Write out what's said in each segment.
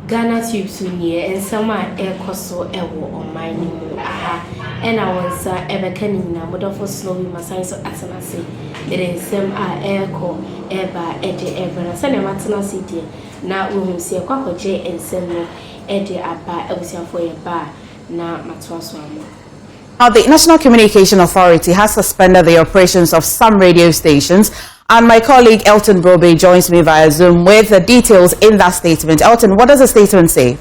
Ghanatube Sunia and some air coso ewo on my new aha and I was ever canning now for slow my science of Asanasi. It is some air co ever edge ever and send a maternal city. Now we will see a quack J and send no edge at bar every for a bar now Matwaswamo. Now, the National Communication Authority has suspended the operations of some radio stations, and my colleague Elton Brobe joins me via Zoom with the details in that statement. Elton, what does the statement say?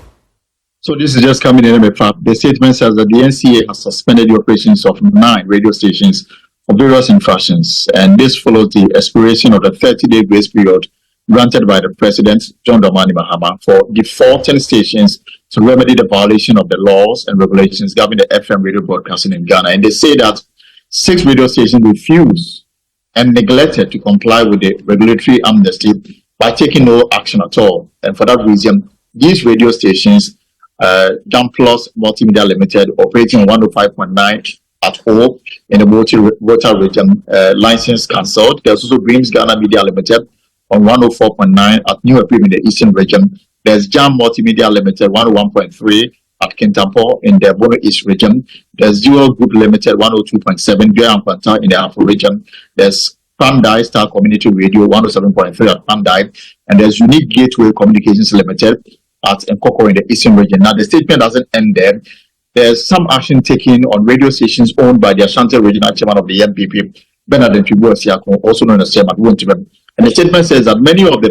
So this is just coming in. The statement says that the NCA has suspended the operations of 9 radio stations for various infractions, and this follows the expiration of the 30-day grace period granted by the President, John Dramani Mahama, for defaulting stations to remedy the violation of the laws and regulations governing the FM radio broadcasting in Ghana. And they say that 6 radio stations refused and neglected to comply with the regulatory amnesty by taking no action at all. And for that reason, these radio stations, Jam Plus Multimedia Limited, operating on 105.9 at home in the Water region, license cancelled. There's also Dreams Ghana Media Limited on 104.9 at New Eprim in the Eastern region. There's Jam Multimedia Limited 101.3 at Kintampo in the Bono East region. There's Dual Group Limited 102.7 Joy and Panta in the Afro region. There's Pandai Star Community Radio 107.3 at Pandai, and there's Unique Gateway Communications Limited at Nkoko in the Eastern region. Now the statement doesn't end there. There's some action taken on radio stations owned by the Ashanti Regional Chairman of the MPP, Bernard Siako, also known as Chairman Wontumi. And the statement says that many of the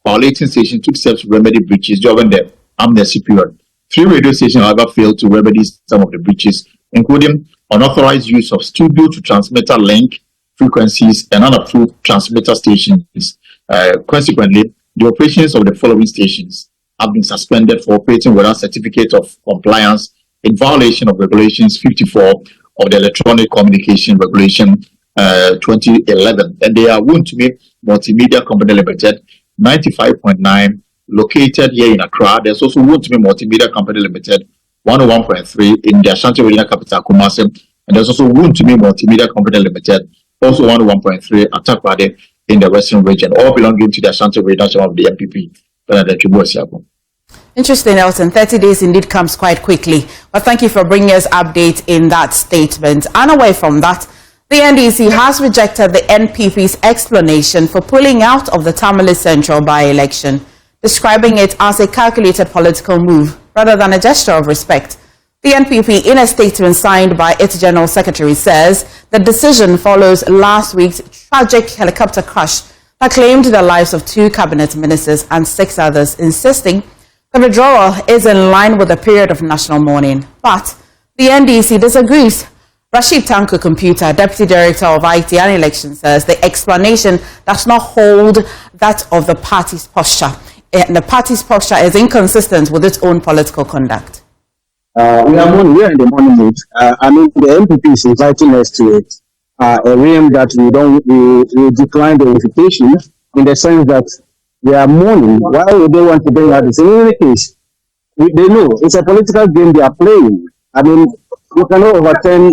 violating stations took steps to remedy breaches during the amnesty period. 3 radio stations, however, failed to remedy some of the breaches, including unauthorized use of studio to transmitter link frequencies and unapproved transmitter stations. Consequently, the operations of the following stations have been suspended for operating without certificate of compliance in violation of regulations 54 of the Electronic Communication Regulation 2011. And they are Wontumi Multimedia Company Limited 95.9, located here in Accra. There's also Wontumi Multimedia Company Limited 101.3 in the Ashanti Regional Capital Kumasi, and there's also Wontumi Multimedia Company Limited, also 101.3 at Takoradi in the Western region, all belonging to the Ashanti Regional of the MPP. Interesting, Elton. 30 days indeed comes quite quickly, but thank you for bringing us update in that statement. And away from that, the NDC has rejected the NPP's explanation for pulling out of the Tamale Central by-election, describing it as a calculated political move rather than a gesture of respect. The NPP, in a statement signed by its General Secretary, says the decision follows last week's tragic helicopter crash that claimed the lives of 2 cabinet ministers and 6 others, insisting the withdrawal is in line with the period of national mourning. But the NDC disagrees. Rashid Tanko Computer, Deputy Director of IT and Elections, says the explanation does not hold that of the party's posture. And the party's posture is inconsistent with its own political conduct. We are in the morning mood. I mean, the MPP is inviting us to a realm that we decline the invitation, in the sense that we are mourning. Why would they want to bring out this? In any case, they know it's a political game they are playing. I mean, you cannot overturn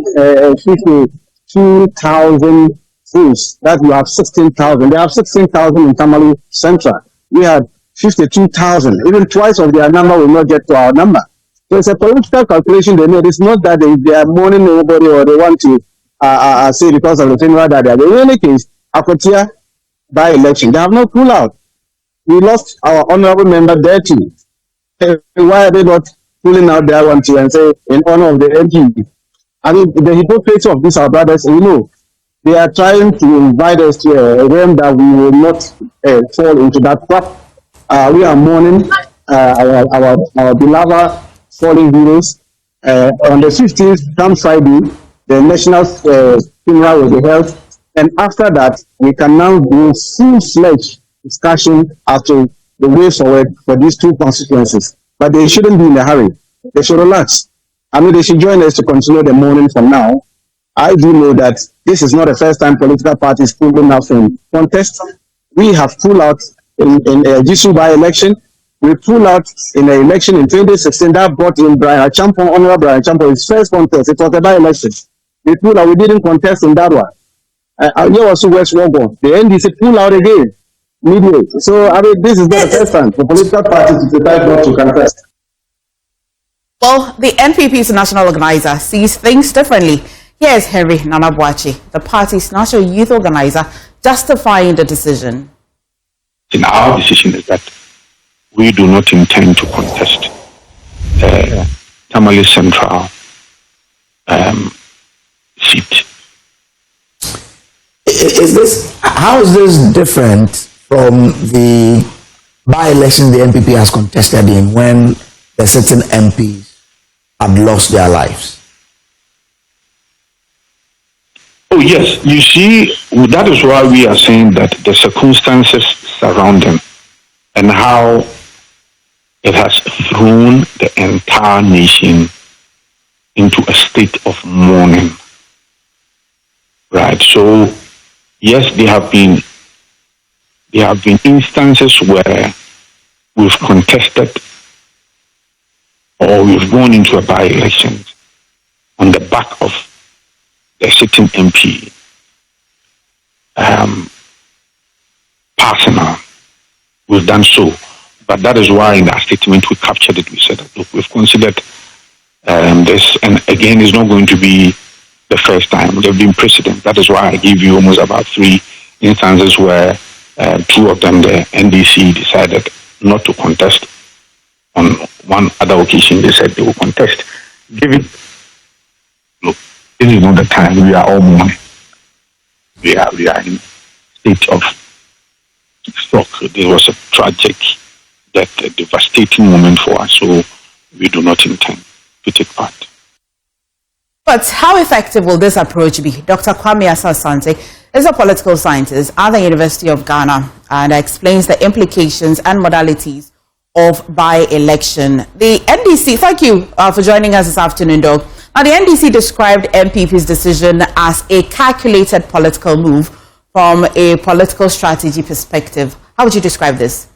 52,000 votes. That you have 16,000. They have 16,000 in Tamale Central. We had 52,000. Even twice of their number will not get to our number. So it's a political calculation they made. It's not that they are mourning nobody or they want to say because of the thing rather than in any case, Akotia by election. They have no pull out. We lost our honorable member there too. Why are they not pulling out their one too and say in honor of the MP? I mean, the hypocrisy of these our brothers, we know they are trying to invite us to a realm that we will not fall into that trap. We are mourning our beloved fallen heroes. On the 15th, come Friday, the national funeral will be held, and after that, we can now do full-fledged discussion as to the way forward for these 2 constituencies. But they shouldn't be in a hurry. They should relax. I mean, they should join us to continue the mourning from now. I do know that this is not the first time political parties pulling out from contest. We have pulled out in a GSU by-election. We pulled out in an election in 2016 that brought in Brian Achampong, Honorable Brian Achampong, his first contest. It was a by-election. We pulled out. We didn't contest in that one. Here also West Wogon. The NDC pulled out again. mediate. So, I mean, this is not the first time for political parties to decide not to contest. Well, the NPP's national organizer sees things differently. Here's Henry Nanabuachi, the party's national youth organizer, justifying the decision. In our decision is that we do not intend to contest Tamale Central seat. How is this different from the by-election the NPP has contested in when the certain MPs had lost their lives? Oh yes, you see, that is why we are saying that the circumstances surrounding and how it has thrown the entire nation into a state of mourning. Right. So yes, there have been instances where we've contested or we've gone into a by-election on the back of a sitting MP personal. We've done so. But that is why in that statement we captured it. We said that, look, we've considered this, and again, it's not going to be the first time. There have been precedent. That is why I gave you almost about 3 instances where 2 of them, the NDC decided not to contest. On one other occasion, they said they will contest. Look, this is not the time. We are all mourning. We are in state of shock. This was a tragic, a devastating moment for us. So we do not intend to take part. But how effective will this approach be? Dr. Kwabena Asamoah is a political scientist at the University of Ghana and explains the implications and modalities of by-election. The NDC, thank you for joining us this afternoon, Doug. Now, the NDC described MPP's decision as a calculated political move from a political strategy perspective. How would you describe this?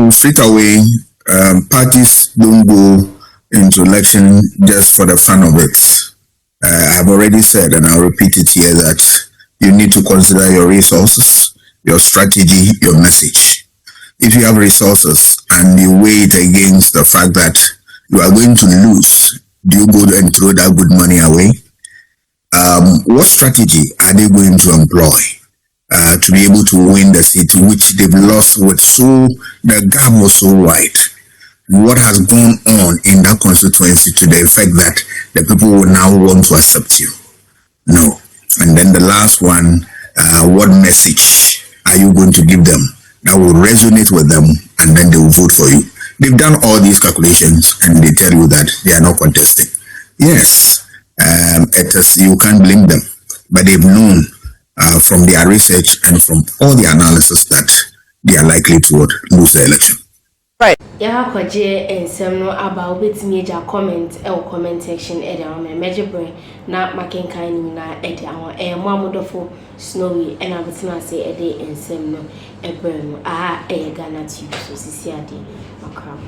Straight away, parties don't go into election just for the fun of it. I've already said, and I'll repeat it here, that you need to consider your resources, your strategy, your message. If you have resources and you weigh it against the fact that you are going to lose, do you go and throw that good money away? What strategy are they going to employ to be able to win the seat, which they've lost with the gap was so wide? What has gone on in that constituency to the effect that the people will now want to accept you? No. And then the last one, what message are you going to give them that will resonate with them, and then they will vote for you? They've done all these calculations and they tell you that they are not contesting. Yes, you can't blame them, but they've known from their research and from all the analysis that they are likely to lose the election. Right. Yeah, kwaje ensem no about with major comment comment section down my major brain na makenkan ni na down Mwamudofo Snowy and abetina say ensem no no Ghanatube so sisi ade makram.